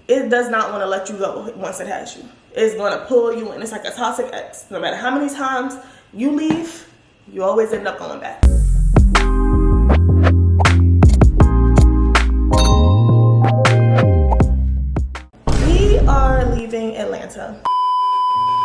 it does not want to let you go once it has you. It's going to pull you in. It's like a toxic ex. No matter how many times you leave, you always end up going back. We are leaving Atlanta.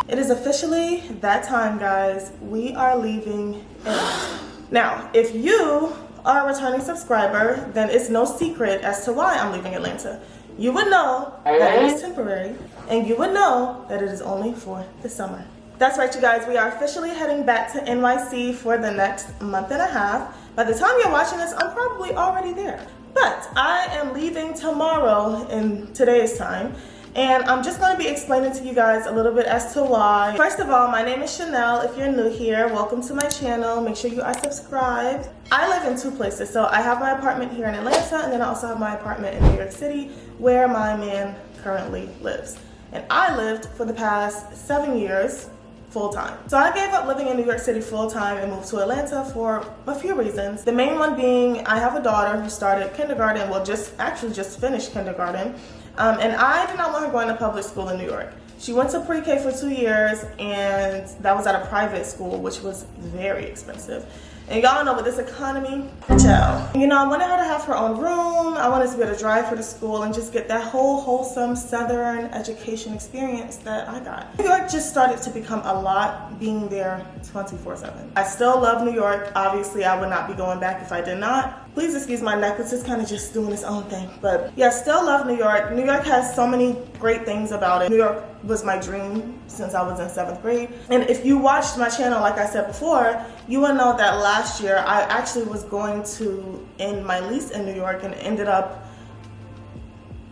It is officially that time, guys. We are leaving Atlanta. Now, if you are a returning subscriber, then it's no secret as to why I'm leaving Atlanta. You would know that it is temporary, and you would know that it is only for the summer. That's right, you guys. We are officially heading back to NYC for the next month and a half. By the time you're watching this, I'm probably already there. But I am leaving tomorrow in today's time. And I'm just going to be explaining to you guys a little bit as to why. First of all, my name is Chanel. If you're new here, welcome to my channel. Make sure you are subscribed. I live in two places. So I have my apartment here in Atlanta, and then I also have my apartment in New York City where my man currently lives. And I lived for the past 7 years full-time. So I gave up living in New York City full-time and moved to Atlanta for a few reasons. The main one being I have a daughter who started kindergarten, well, just finished kindergarten. And I did not want her going to public school in New York. She went to pre-K for 2 years, and that was at a private school, which was very expensive. And y'all know with this economy, child. You know, I wanted her to have her own room. I wanted to be able to drive her to school and just get that whole wholesome Southern education experience that I got. New York just started to become a lot, being there 24/7. I still love New York. Obviously, I would not be going back if I did not. Please excuse my necklace, it's kind of just doing its own thing. But yeah, still love New York. New York has so many great things about it. New York was my dream since I was in 7th grade. And if you watched my channel, like I said before, you will know that last year I actually was going to end my lease in New York and ended up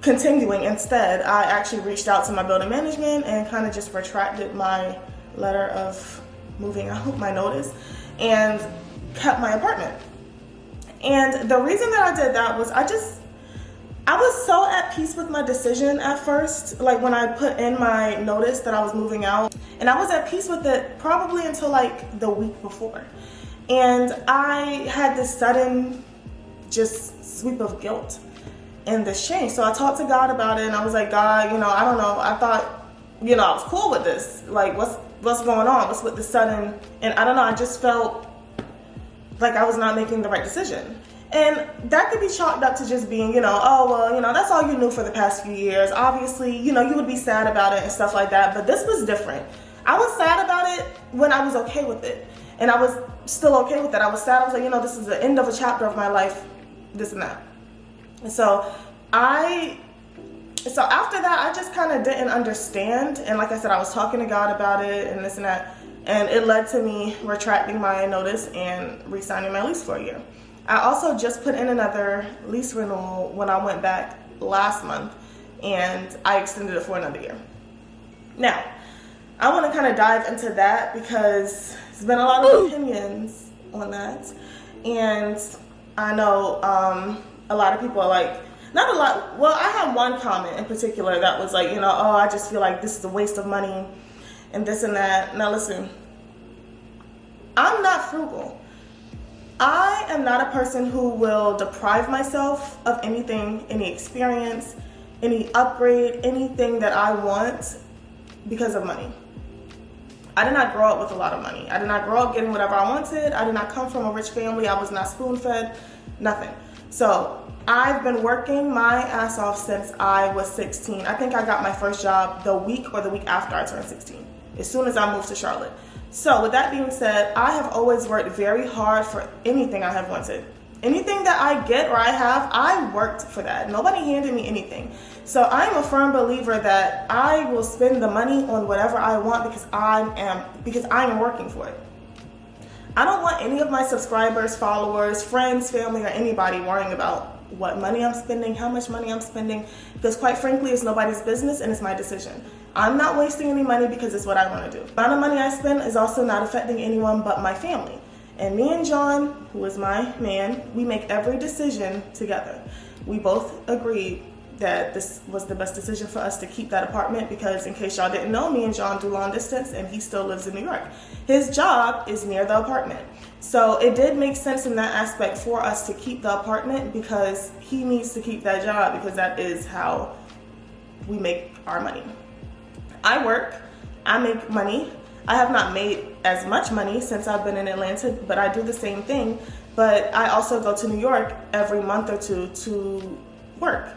continuing instead. I actually reached out to my building management and kind of just retracted my letter of moving out, my notice, and kept my apartment. And the reason that I did that was I was so at peace with my decision at first, like when I put in my notice that I was moving out, and I was at peace with it probably until like the week before. And I had this sudden just sweep of guilt and this shame. So I talked to God about it, and I was like, God, you know, I don't know. I thought, you know, I was cool with this. Like, what's going on? What's with the sudden? And I don't know, I just felt like I was not making the right decision. And that could be chalked up to just being, you know, oh, well, you know, that's all you knew for the past few years. Obviously, you know, you would be sad about it and stuff like that, but this was different. I was sad about it when I was okay with it. And I was still okay with it. I was sad. I was like, you know, this is the end of a chapter of my life, this and that. And so after that, I just kind of didn't understand. And like I said, I was talking to God about it and this and that. And it led to me retracting my notice and re-signing my lease for a year. I also just put in another lease renewal when I went back last month, and I extended it for another year. Now, I want to kind of dive into that because there's been a lot of opinions on that. And I know a lot of people are like, not a lot, well, I had one comment in particular that was like, you know, oh, I just feel like this is a waste of money and this and that. Now listen, I'm not frugal. I am not a person who will deprive myself of anything, any experience, any upgrade, anything that I want because of money. I did not grow up with a lot of money. I did not grow up getting whatever I wanted. I did not come from a rich family. I was not spoon-fed, nothing. So I've been working my ass off since I was 16. I think I got my first job the week or the week after I turned 16, as soon as I moved to Charlotte. So with that being said, I have always worked very hard for anything I have wanted. Anything that I get or I have, I worked for that. Nobody handed me anything. So I'm a firm believer that I will spend the money on whatever I want because I am working for it. I don't want any of my subscribers, followers, friends, family, or anybody worrying about what money I'm spending, how much money I'm spending, because quite frankly, it's nobody's business and it's my decision. I'm not wasting any money because it's what I want to do. The amount of money I spend is also not affecting anyone but my family. And me and John, who is my man, we make every decision together. We both agreed that this was the best decision for us to keep that apartment because, in case y'all didn't know, me and John do long distance and he still lives in New York. His job is near the apartment. So it did make sense in that aspect for us to keep the apartment because he needs to keep that job because that is how we make our money. I work, I make money. I have not made as much money since I've been in Atlanta, but I do the same thing. But I also go to New York every month or two to work,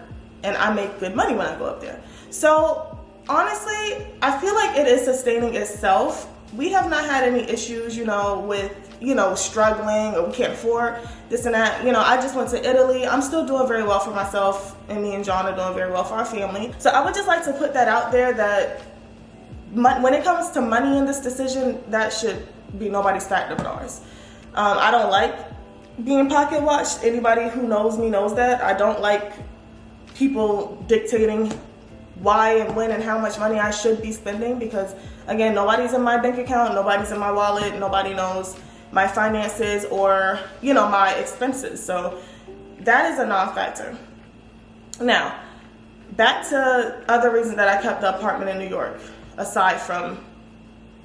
and I make good money when I go up there. So honestly, I feel like it is sustaining itself. We have not had any issues, with, struggling or we can't afford this and that. I just went to Italy. I'm still doing very well for myself, and me and John are doing very well for our family. So I would just like to put that out there that when it comes to money in this decision, that should be nobody's factor but ours. I don't like being pocket watched. Anybody who knows me knows that. I don't like people dictating why and when and how much money I should be spending, because again, nobody's in my bank account, nobody's in my wallet, nobody knows my finances or, my expenses. So that is a non-factor. Now, back to other reasons that I kept the apartment in New York, aside from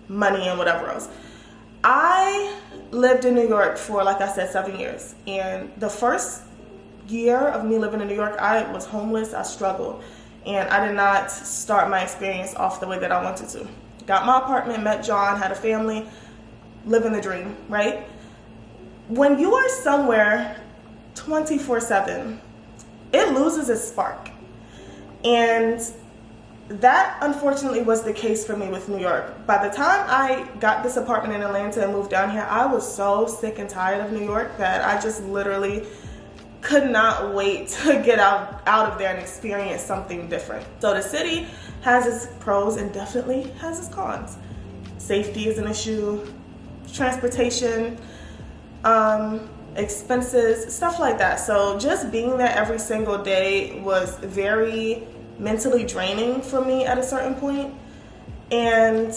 money and whatever else. I lived in New York for, like I said, 7 years. And the first year of me living in New York, I was homeless, I struggled. And I did not start my experience off the way that I wanted to. Got my apartment, met John, had a family, living the dream, right? When you are somewhere 24/7, it loses its spark. And that unfortunately was the case for me with New York. By the time I got this apartment in Atlanta and moved down here, I was so sick and tired of New York that I just literally could not wait to get out of there and experience something different. So the city has its pros and definitely has its cons. Safety is an issue, transportation, expenses, stuff like that. So just being there every single day was very mentally draining for me at a certain point. And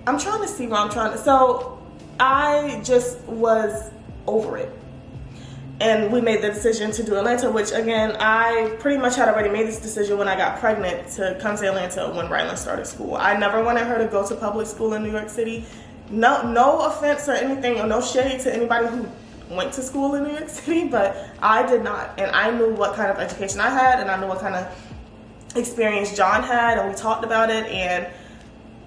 I'm trying to see where I'm trying to, so I just was over it. And we made the decision to do Atlanta, which again, I pretty much had already made this decision when I got pregnant to come to Atlanta when Rylan started school. I never wanted her to go to public school in New York City. No offense or anything, or no shade to anybody who went to school in New York City, but I did not. And I knew what kind of education I had, and I knew what kind of experience John had, and we talked about it, and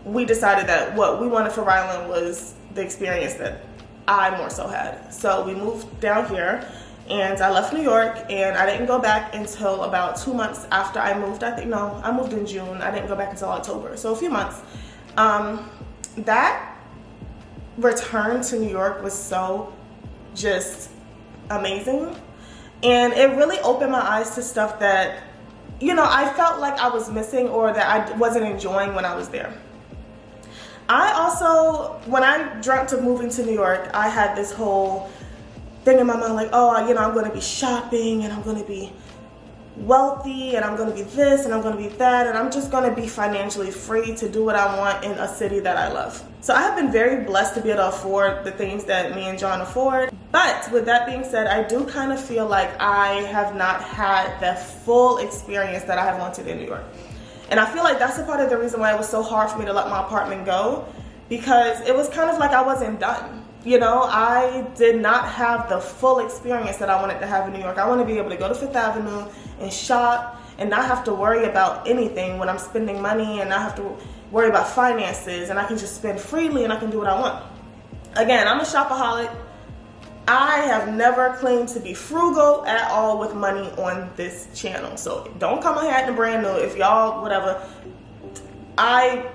we decided that what we wanted for Rylan was the experience that I more so had. So we moved down here, and I left New York, and I didn't go back until about 2 months after I moved. I moved in June. I didn't go back until October, so a few months. That return to New York was so just amazing, and it really opened my eyes to stuff that I felt like I was missing or that I wasn't enjoying when I was there. I also, when I dreamt of moving to New York, I had this whole thing in my mind like, oh, I'm going to be shopping, and I'm going to be wealthy, and I'm going to be this, and I'm going to be that, and I'm just going to be financially free to do what I want in a city that I love. So I have been very blessed to be able to afford the things that me and John afford. But with that being said, I do kind of feel like I have not had the full experience that I have wanted in New York. And I feel like that's a part of the reason why it was so hard for me to let my apartment go, because it was kind of like I wasn't done. I did not have the full experience that I wanted to have in New York. I want to be able to go to Fifth Avenue and shop and not have to worry about anything when I'm spending money, and not have to worry about finances, and I can just spend freely and I can do what I want. Again, I'm a shopaholic. I have never claimed to be frugal at all with money on this channel. So don't come here acting brand new. If y'all, whatever, I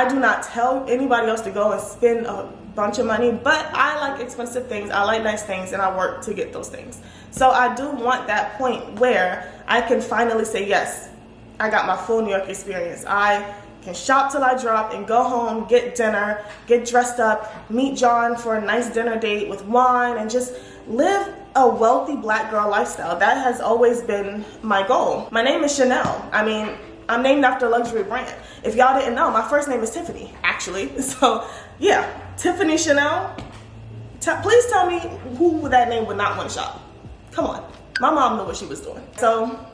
do not tell anybody else to go and spend a bunch of money, but I like expensive things, I like nice things, and I work to get those things. So I do want that point where I can finally say, yes, I got my full New York experience. I can shop till I drop and go home, get dinner, get dressed up, meet John for a nice dinner date with wine, and just live a wealthy black girl lifestyle. That has always been my goal. My name is Chanel. I'm named after a luxury brand. If y'all didn't know, my first name is Tiffany, actually. So yeah, Tiffany Chanel. Please tell me who that name would not want to shop. Come on. My mom knew what she was doing. So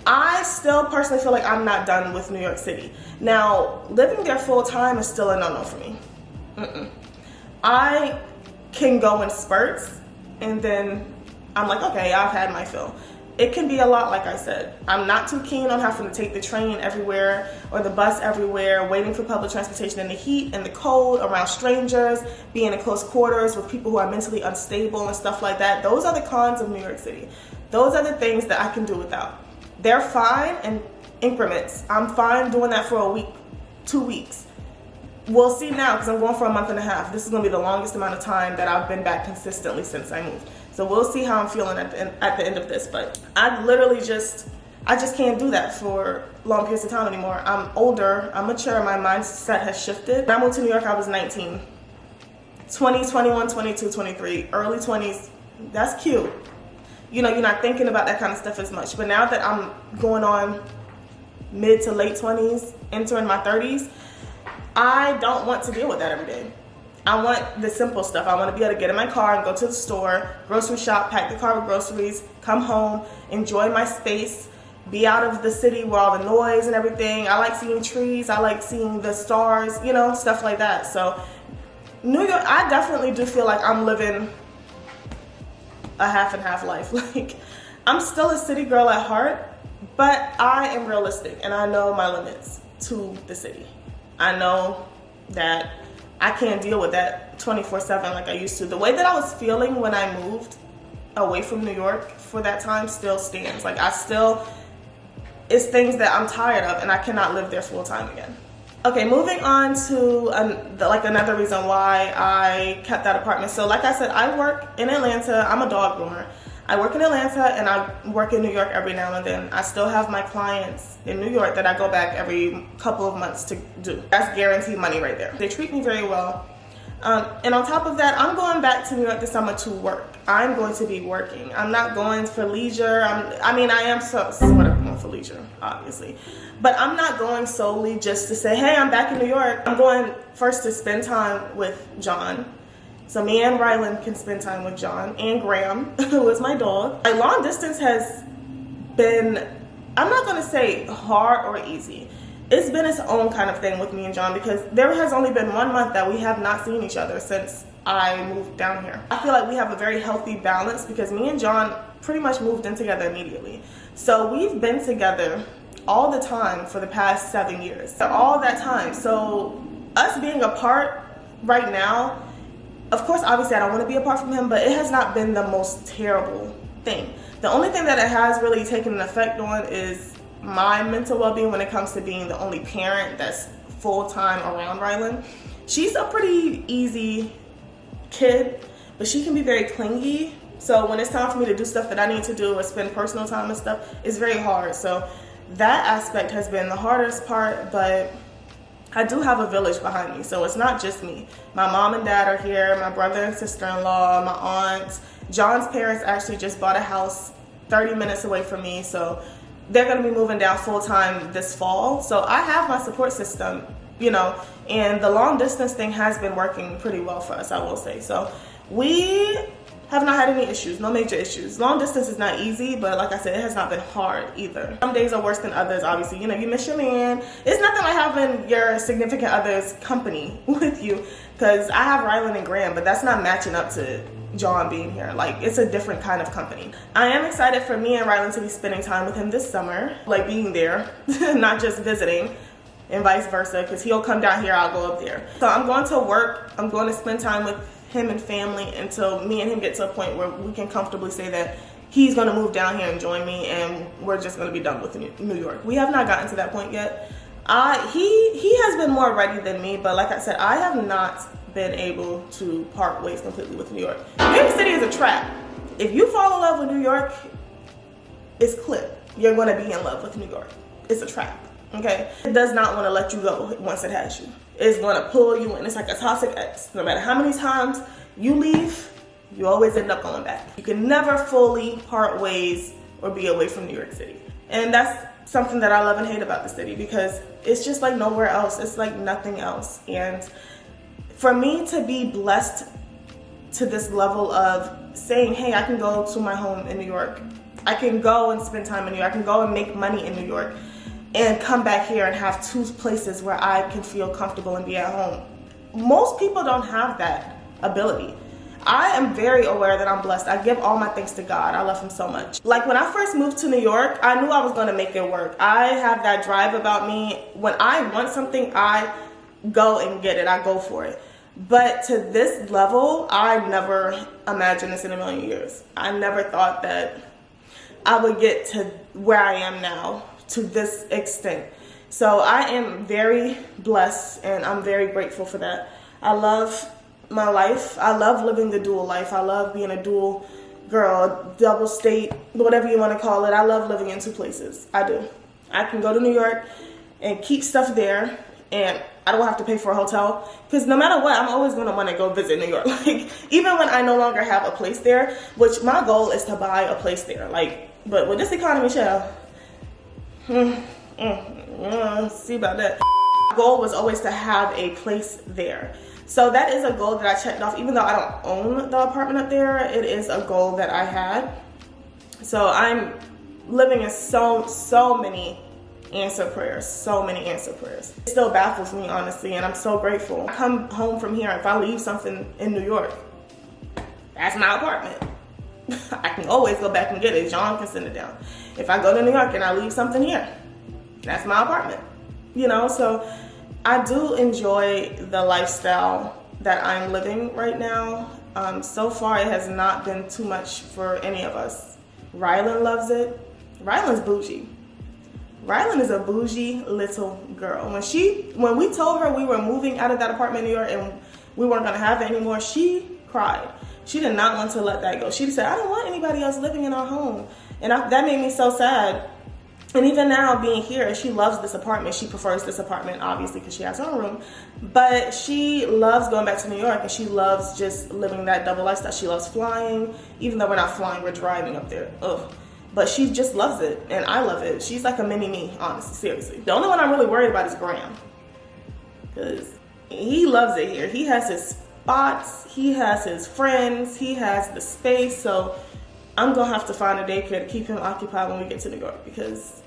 I still personally feel like I'm not done with New York City. Now, living there full time is still a no-no for me. I can go in spurts, and then I'm like, okay, I've had my fill. it can be a lot, like I said. I'm not too keen on having to take the train everywhere or the bus everywhere, waiting for public transportation in the heat and the cold, around strangers, being in close quarters with people who are mentally unstable and stuff like that. Those are the cons of New York City. Those are the things that I can do without. They're fine in increments. I'm fine doing that for a week, 2 weeks. We'll see now, because I'm going for a month and a half. This is going to be the longest amount of time that I've been back consistently since I moved. So we'll see how I'm feeling at the end of this. But I literally just can't do that for long periods of time anymore. I'm older, I'm mature, my mindset has shifted. When I moved to New York, I was 19. 20, 21, 22, 23, early 20s, that's cute. You know, you're not thinking about that kind of stuff as much. But now that I'm going on mid to late 20s, entering my 30s, I don't want to deal with that every day. I want the simple stuff. I want to be able to get in my car and go to the store, grocery shop, pack the car with groceries, come home, enjoy my space, be out of the city where all the noise and everything. I like seeing trees. I like seeing the stars, you know, stuff like that. So New York, I definitely do feel like I'm living a half and half life. Like, I'm still a city girl at heart, but I am realistic and I know my limits to the city. I know that I can't deal with that 24/7 like I used to. The way that I was feeling when I moved away from New York for that time still stands. Like, it's things that I'm tired of and I cannot live there full time again. Okay, moving on to another reason why I kept that apartment. So like I said, I work in Atlanta. I'm a dog groomer. I work in Atlanta and I work in New York every now and then. I still have my clients in New York that I go back every couple of months to do. That's guaranteed money right there. They treat me very well. And on top of that, I'm going back to New York this summer to work. I'm going to be working. I'm not going for leisure. I am sort of going for leisure, obviously. But I'm not going solely just to say, hey, I'm back in New York. I'm going first to spend time with John. So me and Rylan can spend time with John and Graham, who is my dog. My long distance has been, I'm not gonna say hard or easy. It's been its own kind of thing with me and John because there has only been 1 month that we have not seen each other since I moved down here. I feel like we have a very healthy balance because me and John pretty much moved in together immediately. So we've been together all the time for the past 7 years. All that time. So us being apart right now, of course, obviously I don't want to be apart from him, but it has not been the most terrible thing. The only thing that it has really taken an effect on is my mental well-being when it comes to being the only parent that's full-time around Rylan. She's a pretty easy kid, but she can be very clingy. So when it's time for me to do stuff that I need to do or spend personal time and stuff, it's very hard. So that aspect has been the hardest part, but I do have a village behind me, so it's not just me. My mom and dad are here, my brother and sister-in-law, my aunt. John's parents actually just bought a house 30 minutes away from me, so they're gonna be moving down full-time this fall. So I have my support system, you know, and the long distance thing has been working pretty well for us, I will say. So we have not had any issues, no major issues. Long distance is not easy, but like I said, it has not been hard either. Some days are worse than others, obviously. You know, you miss your man. It's nothing like having your significant other's company with you, because I have Rylan and Graham, but that's not matching up to John being here. Like, it's a different kind of company. I am excited for me and Rylan to be spending time with him this summer, like being there, not just visiting, and vice versa, because he'll come down here, I'll go up there. So I'm going to work, I'm going to spend time with him and family until me and him get to a point where we can comfortably say that he's going to move down here and join me and we're just going to be done with New York. We have not gotten to that point yet. He has been more ready than me, but like I said, I have not been able to part ways completely with New York. New York City is a trap. If you fall in love with New York, it's clip. You're going to be in love with New York. It's a trap, okay? It does not want to let you go once it has you. It's going to pull you in. It's like a toxic ex. No matter how many times you leave, you always end up going back. You can never fully part ways or be away from New York City. And that's something that I love and hate about the city, because it's just like nowhere else. It's like nothing else. And for me to be blessed to this level of saying, hey, I can go to my home in New York. I can go and spend time in New York. I can go and make money in New York and come back here and have 2 places where I can feel comfortable and be at home. Most people don't have that ability. I am very aware that I'm blessed. I give all my thanks to God. I love him so much. Like when I first moved to New York, I knew I was gonna make it work. I have that drive about me. When I want something, I go and get it. I go for it. But to this level, I never imagined this in a million years. I never thought that I would get to where I am now to this extent. So I am very blessed and I'm very grateful for that. I love my life. I love living the dual life. I love being a dual girl, double state, whatever you want to call it. I love living in two places. I do. I can go to New York and keep stuff there and I don't have to pay for a hotel because no matter what, I'm always going to want to go visit New York. Like even when I no longer have a place there, which my goal is to buy a place there. Like, but with this economy, child, see about that. My goal was always to have a place there. So that is a goal that I checked off. Even though I don't own the apartment up there, it is a goal that I had. So I'm living in so many answered prayers, so many answered prayers. It still baffles me, honestly, and I'm so grateful. I come home from here, if I leave something in New York, that's my apartment. I can always go back and get it. John can send it down. If I go to New York and I leave something here, that's my apartment. You know, so I do enjoy the lifestyle that I'm living right now. So far, it has not been too much for any of us. Rylan loves it. Rylan's bougie. Rylan is a bougie little girl. When we told her we were moving out of that apartment in New York and we weren't gonna have it anymore, she cried. She did not want to let that go. She said, I don't want anybody else living in our home. And that made me so sad. And even now being here, she loves this apartment. She prefers this apartment, obviously, because she has her own room. But she loves going back to New York and she loves just living that double lifestyle. She loves flying. Even though we're not flying, we're driving up there. Ugh. But she just loves it, and I love it. She's like a mini me, honestly, seriously. The only one I'm really worried about is Graham, because he loves it here. He has his spots, he has his friends, he has the space, so I'm gonna have to find a daycare to keep him occupied when we get to New York, because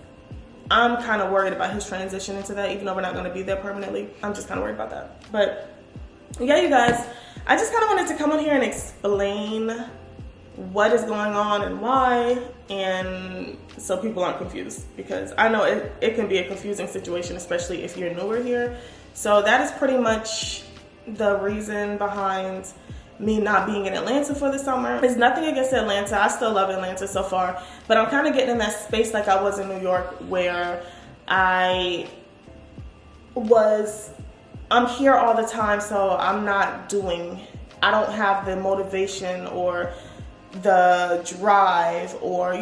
I'm kind of worried about his transition into that, even though we're not gonna be there permanently. I'm just kind of worried about that. But yeah, you guys, I just kind of wanted to come on here and explain what is going on and why, and so people aren't confused, because I know it can be a confusing situation, especially if you're newer here. So that is pretty much the reason behind me not being in Atlanta for the summer. It's nothing against Atlanta. I still love Atlanta so far, but I'm kind of getting in that space like I was in New York, where I'm here all the time, so I don't have the motivation or the drive, or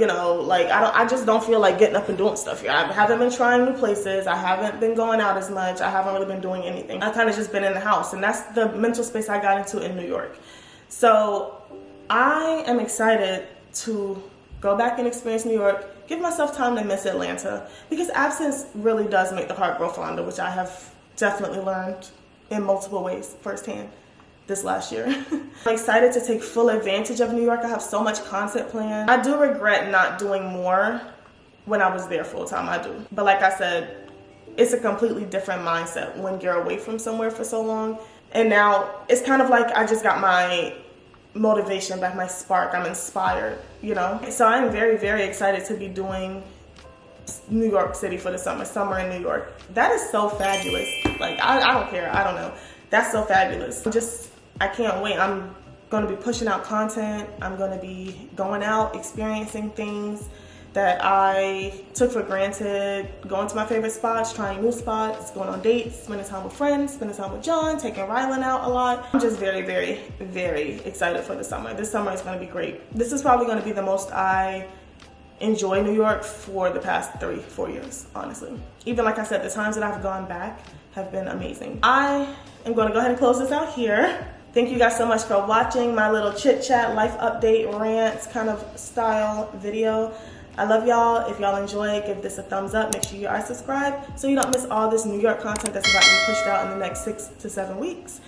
like I just don't feel like getting up and doing stuff here. I haven't been trying new places. I haven't been going out as much. I haven't really been doing anything. I kind of just been in the house, and that's the mental space I got into in New York. So I am excited to go back and experience New York, give myself time to miss Atlanta, because absence really does make the heart grow fonder, which I have definitely learned in multiple ways firsthand this last year. I'm excited to take full advantage of New York. I have so much content planned. I do regret not doing more when I was there full time, I do. But like I said, it's a completely different mindset when you're away from somewhere for so long. And now it's kind of like I just got my motivation back, my spark. I'm inspired, So I'm very, very excited to be doing New York City for the summer in New York. That is so fabulous. Like, I don't care. I don't know. That's so fabulous. I can't wait. I'm going to be pushing out content. I'm going to be going out, experiencing things that I took for granted, going to my favorite spots, trying new spots, going on dates, spending time with friends, spending time with John, taking Rylan out a lot. I'm just very, very, very excited for the summer. This summer is going to be great. This is probably going to be the most I enjoy New York for the past 3-4 years, honestly. Even like I said, the times that I've gone back have been amazing. I am going to go ahead and close this out here. Thank you guys so much for watching my little chit chat, life update, rant kind of style video. I love y'all. If y'all enjoy it, give this a thumbs up. Make sure you are subscribed so you don't miss all this New York content that's about to be pushed out in the next 6 to 7 weeks.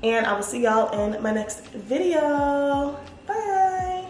And I will see y'all in my next video. Bye.